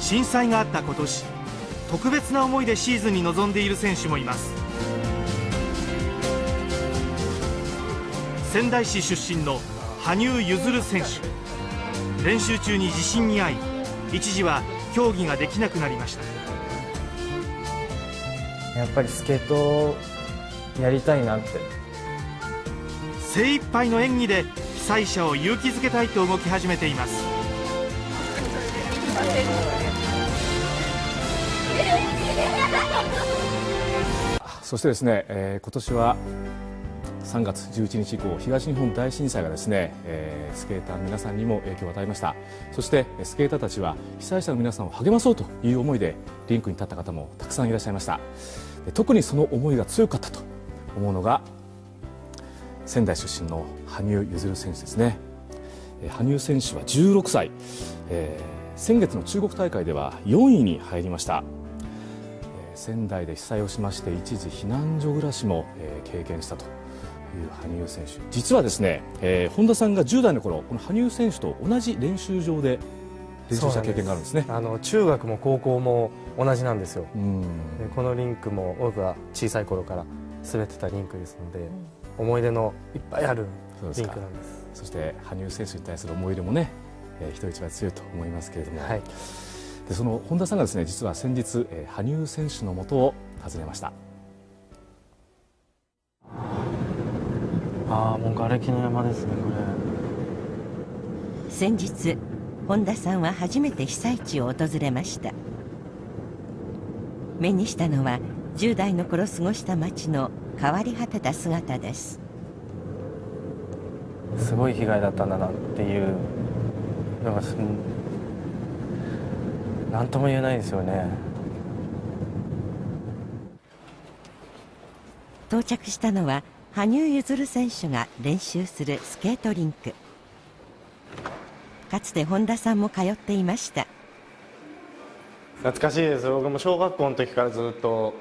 震災があった今年、特別な思いでシーズンに臨んでいる選手もいます。仙台市出身の羽生結弦選手。練習中に地震に遭い、一時は競技ができなくなりました。やっぱりスケートをやりたいなって。精一杯の演技で被災者を勇気づけたいと動き始めています。そしてですね、今年は3月11日以降、東日本大震災がですね、スケーターの皆さんにも影響を与えました。そしてスケーターたちは被災者の皆さんを励まそうという思いでリンクに立った方もたくさんいらっしゃいました。特にその思いが強かったと思うのが仙台出身の羽生結弦選手ですね。羽生選手は16歳、先月の中国大会では4位に入りました。仙台で被災をしまして一時避難所暮らしも経験したという羽生選手、実はですね、本田さんが10代の頃、この羽生選手と同じ練習場で練習した経験があるんですね。中学も高校も同じなんですよ。でこのリンクも僕が小さい頃から滑ってたリンクですので、思い出のいっぱいあるリンクなんです。そして羽生選手に対する思い入れもね、人一倍強いと思いますけれども、はい、でその本田さんがですね、実は先日、羽生選手のもとを訪ねました。もう瓦礫の山ですね、これ。先日本田さんは初めて被災地を訪れました。目にしたのは10代の頃過ごした町の変わり果てた姿です。すごい被害だったんだなっていうのが何とも言えないですよね。到着したのは羽生結弦選手が練習するスケートリンク。かつて本田さんも通っていました。懐かしいです。僕も小学校の時からずっと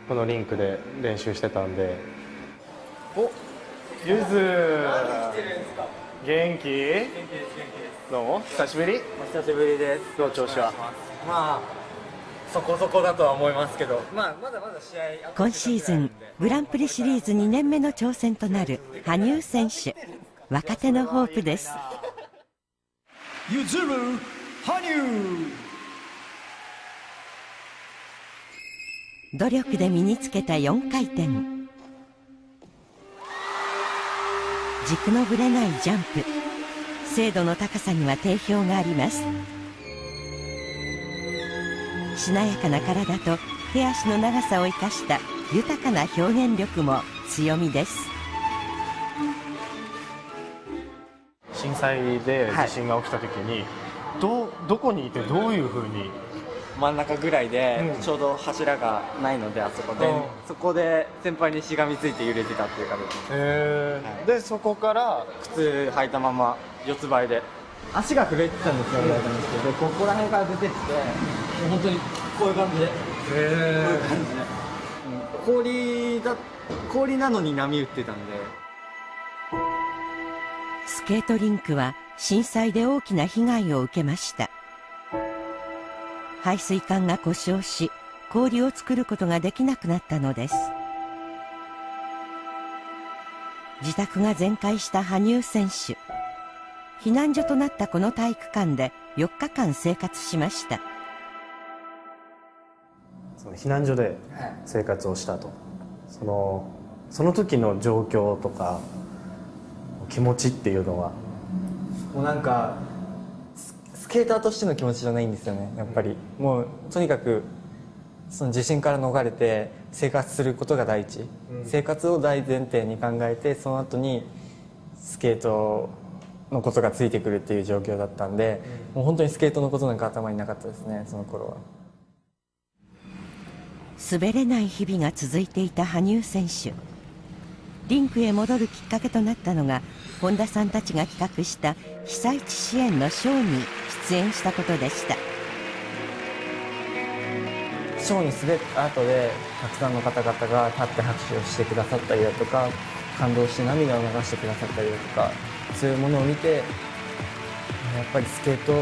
このリンクで練習してたんで。お、ゆず元気？元気です。どうも久しぶり？お久しぶりです。どう調子は？まあそこそこだとは思いますけど、まだまだ試合。今シーズングランプリシリーズ2年目の挑戦となる羽生選手、若手のホープです。ゆずる羽生。努力で身につけた4回転、軸のぶれないジャンプ、精度の高さには定評があります。しなやかな体と手足の長さを生かした豊かな表現力も強みです。震災で地震が起きた時に、どこにいてどういうふうに？真ん中ぐらいで、ちょうど柱がないので、あそこで、そこで先輩にしがみついて揺れてたっていう形で、そこから靴履いたまま四つ這いで足が震えてたんですよ、でここら辺から出てきて、もう本当にこういう感じで、こういう感じで、氷なのに波打ってたんで。スケートリンクは震災で大きな被害を受けました。排水管が故障し、氷を作ることができなくなったのです。自宅が全壊した羽生選手。避難所となったこの体育館で4日間生活しました。その避難所で生活をしたと、その時の状況とか気持ちっていうのは？もうなんかスケーターとしての気持ちじゃないんですよね、やっぱり。もうとにかくその地震から逃れて生活することが第一、生活を大前提に考えて、その後にスケートのことがついてくるっていう状況だったんで、もう本当にスケートのことなんか頭になかったですね、その頃は。滑れない日々が続いていた羽生選手。リンクへ戻るきっかけとなったのが、本田さんたちが企画した被災地支援のショーに出演したことでした。ショーに滑った後でたくさんの方々が立って拍手をしてくださったりだとか、感動して涙を流してくださったりだとか、そういうものを見て、やっぱりスケート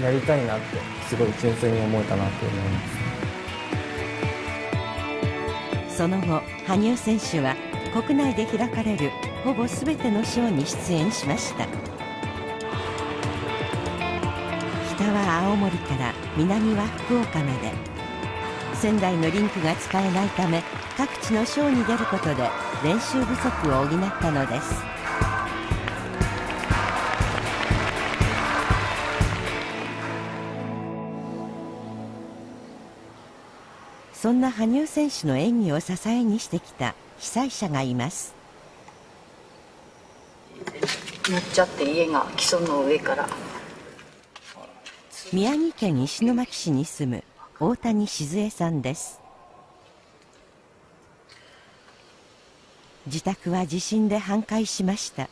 やりたいなってすごい純粋に思えたなって思います。その後、羽生選手は国内で開かれるほぼ全てのショーに出演しました。北は青森から南は福岡まで、仙台のリンクが使えないため各地のショーに出ることで練習不足を補ったのです。そんな羽生選手の演技を支えにしてきた被災者がいます。乗っちゃって家が基礎の上から。宮城県石巻市に住む大谷静江さんです。自宅は地震で半壊しました。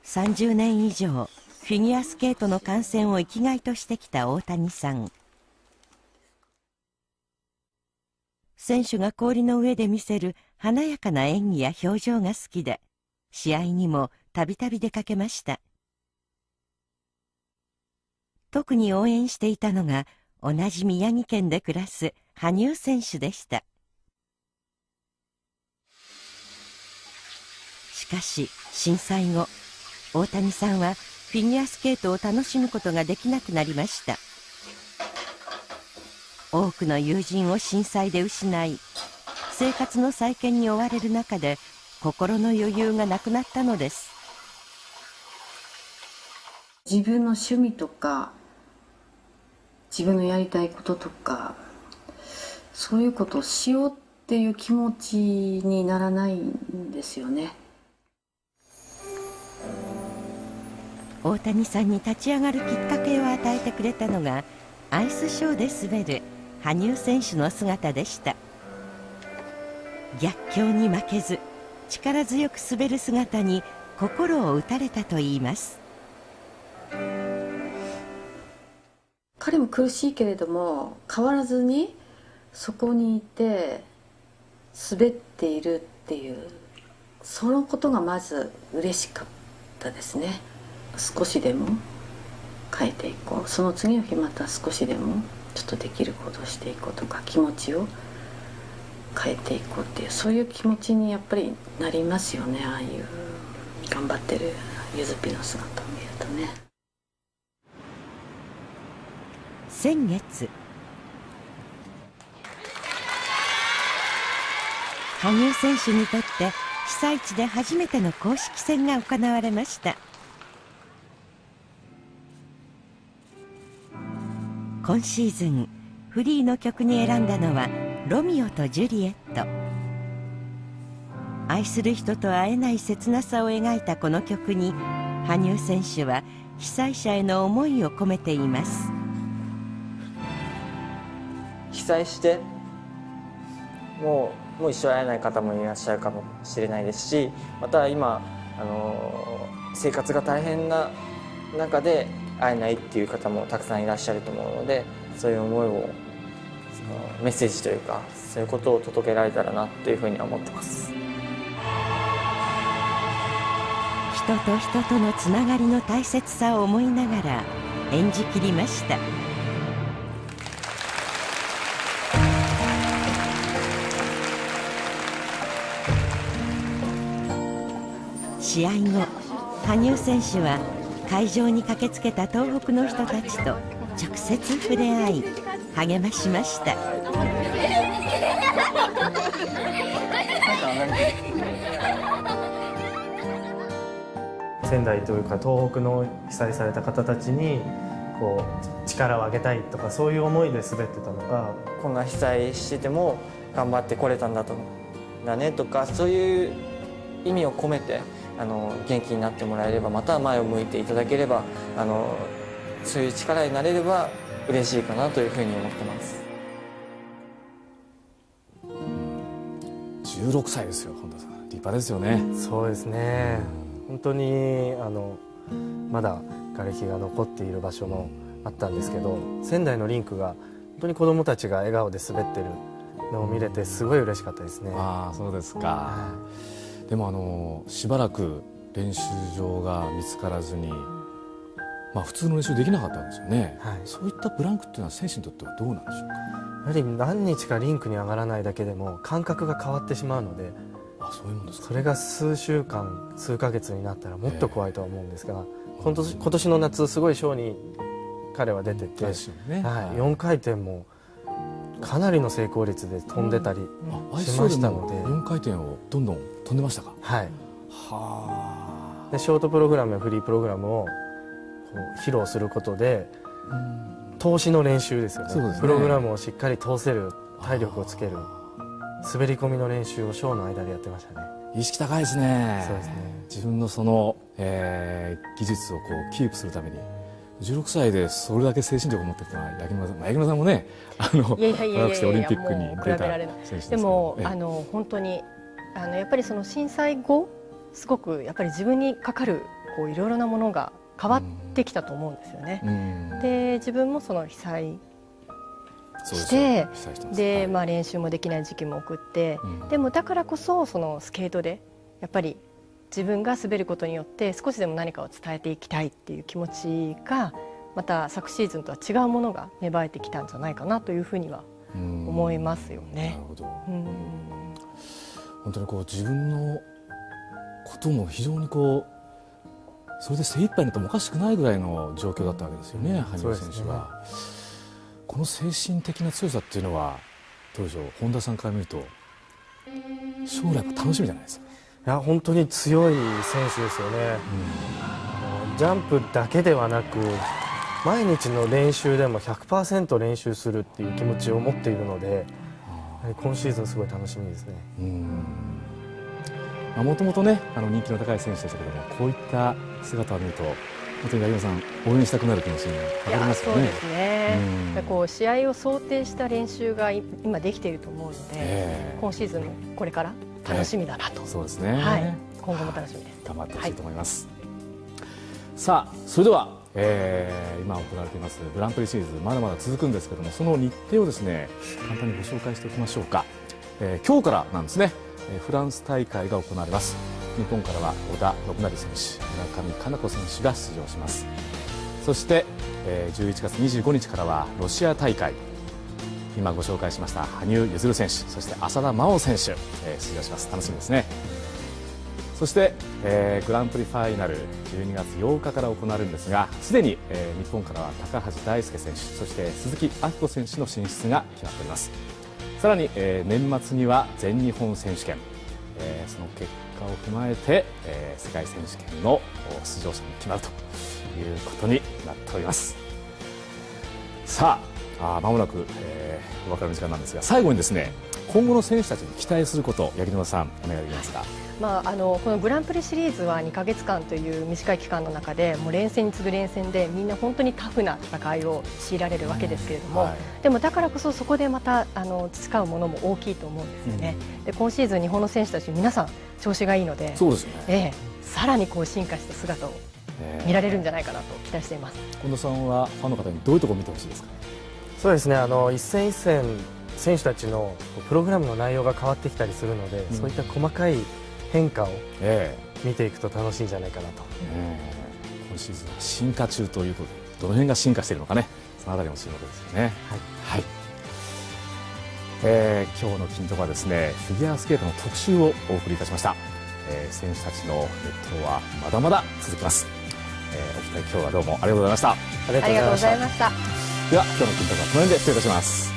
30年以上フィギュアスケートの観戦を生きがいとしてきた大谷さん。選手が氷の上で見せる華やかな演技や表情が好きで、試合にもたびたび出かけました。特に応援していたのが同じ宮城県で暮らす羽生選手でした。しかし震災後、大谷さんはフィギュアスケートを楽しむことができなくなりました。多くの友人を震災で失い、生活の再建に追われる中で心の余裕がなくなったのです。自分の趣味とか自分のやりたいこととか、そういうことをしようっていう気持ちにならないんですよね。大谷さんに立ち上がるきっかけを与えてくれたのが、アイスショーで滑る羽生選手の姿でした。逆境に負けず力強く滑る姿に心を打たれたといいます。彼も苦しいけれども変わらずにそこにいて滑っているっていう、そのことがまず嬉しかったですね。少しでも変えていこう、その次の日また少しでもちょっとできることをしていこうとか、気持ちを変えていこうっていう、そういう気持ちにやっぱりなりますよね。ああいう頑張ってるゆずぴの姿を見るとね。先月、羽生選手にとって被災地で初めての公式戦が行われました。今シーズンフリーの曲に選んだのはロミオとジュリエット。愛する人と会えない切なさを描いたこの曲に、羽生選手は被災者への思いを込めています。被災してもう一生会えない方もいらっしゃるかもしれないですし、また今生活が大変な中で会えないっていう方もたくさんいらっしゃると思うので、そういう思いをメッセージというか、そういうことを届けられたらなというふうには思ってます。人と人とのつながりの大切さを思いながら演じきりました。試合後、羽生選手は会場に駆けつけた東北の人たちと直接触れ合い励ましました。仙台というか東北の被災された方たちにこう力をあげたいとか、そういう思いで滑ってたのが、こんな被災してても頑張ってこれたんだねとか、そういう意味を込めて元気になってもらえれば、また前を向いていただければ、そういう力になれれば嬉しいかなというふうに思ってます。16歳ですよ、本田さん。立派ですよね。そうですね、本当にまだ瓦礫が残っている場所もあったんですけど、仙台のリンクが本当に子どもたちが笑顔で滑ってるのを見れてすごい嬉しかったですね。ああ、そうですか。でもしばらく練習場が見つからずに、普通の練習できなかったんですよね、はい、そういったブランクっていうのは選手にとってはどうなんでしょうか。やはり何日かリンクに上がらないだけでも感覚が変わってしまうので、そういうもんですか。それが数週間数ヶ月になったらもっと怖いとは思うんですが、今年の夏すごいショーに彼は出てて、4回転もかなりの成功率で飛んでたりしましたので、4回転をどんどん飛んでましたか。はいでショートプログラムやフリープログラムをこう披露することで、通しの練習ですよね。プログラムをしっかり通せる体力をつける滑り込みの練習をショーの間でやってましたね。意識高いですね。そうですね。自分のその、技術をこうキープするために16歳でそれだけ精神力を持っているのは八木沼さんもね、いやいやいやいやオリンピックに出た選手ですけど、でも本当にやっぱりその震災後すごくやっぱり自分にかかるこういろいろなものが変わってきたと思うんですよね。で自分もその被災してで、練習もできない時期も送って、でもだからこそそのスケートでやっぱり自分が滑ることによって少しでも何かを伝えていきたいっていう気持ちがまた昨シーズンとは違うものが芽生えてきたんじゃないかなというふうには思いますよね。なるほど。本当にこう自分のことも非常にこうそれで精一杯になってもおかしくないぐらいの状況だったわけですよね、羽生選手は。この精神的な強さっていうのはどうでしょう、本田さんから見ると将来も楽しみじゃないですか。いや本当に強い選手ですよね。ジャンプだけではなく毎日の練習でも 100% 練習するっていう気持ちを持っているので、今シーズンすごい楽しみですね。もともとね人気の高い選手でしたけども、こういった姿を見ると本当に八木さん応援したくなる気持ちに上がりますよね。そうですね。こう試合を想定した練習が今できていると思うので、今シーズンもこれから楽しみだなと。そうですね。今後も楽しみです。頑張ってほしいと思います。さあそれでは、今行われていますグランプリシリーズまだまだ続くんですけども、その日程をですね簡単にご紹介しておきましょうか。今日からなんですね。フランス大会が行われます。日本からは織田信成選手、村上佳菜子選手が出場します。そして、11月25日からはロシア大会、今ご紹介しました羽生結弦選手、そして浅田真央選手、出場します。楽しみですね。そして、グランプリファイナル12月8日から行われるんですが、すでに、日本からは高橋大輔選手、そして鈴木明子選手の進出が決まっております。さらに、年末には全日本選手権、その結果を踏まえて、世界選手権の出場者も決まるということになっております。さあ間もなく、お別れの時間なんですが、最後にですね今後の選手たちに期待すること、八木沼さんお願いできますか。このグランプリシリーズは2ヶ月間という短い期間の中でもう連戦に次ぐ連戦でみんな本当にタフな戦いを強いられるわけですけれども、でもだからこそそこでまた培うものも大きいと思うんですよね。で今シーズン日本の選手たち皆さん調子がいいので、そうですね、さらにこう進化した姿を見られるんじゃないかなと期待しています。近藤さんはファンの方にどういうところを見てほしいですか。そうですね、一戦一戦選手たちのプログラムの内容が変わってきたりするので、そういった細かい変化を見ていくと楽しいんじゃないかなと。今シーズン進化中ということで、どの辺が進化しているのかね、そのあたりも注目ですよね。今日の金とはですねフィギュアスケートの特集をお送りいたしました。選手たちの熱闘はまだまだ続きます。お二人今日はどうもありがとうございました。ありがとうございました。では今日の金とはこの辺で失礼いたします。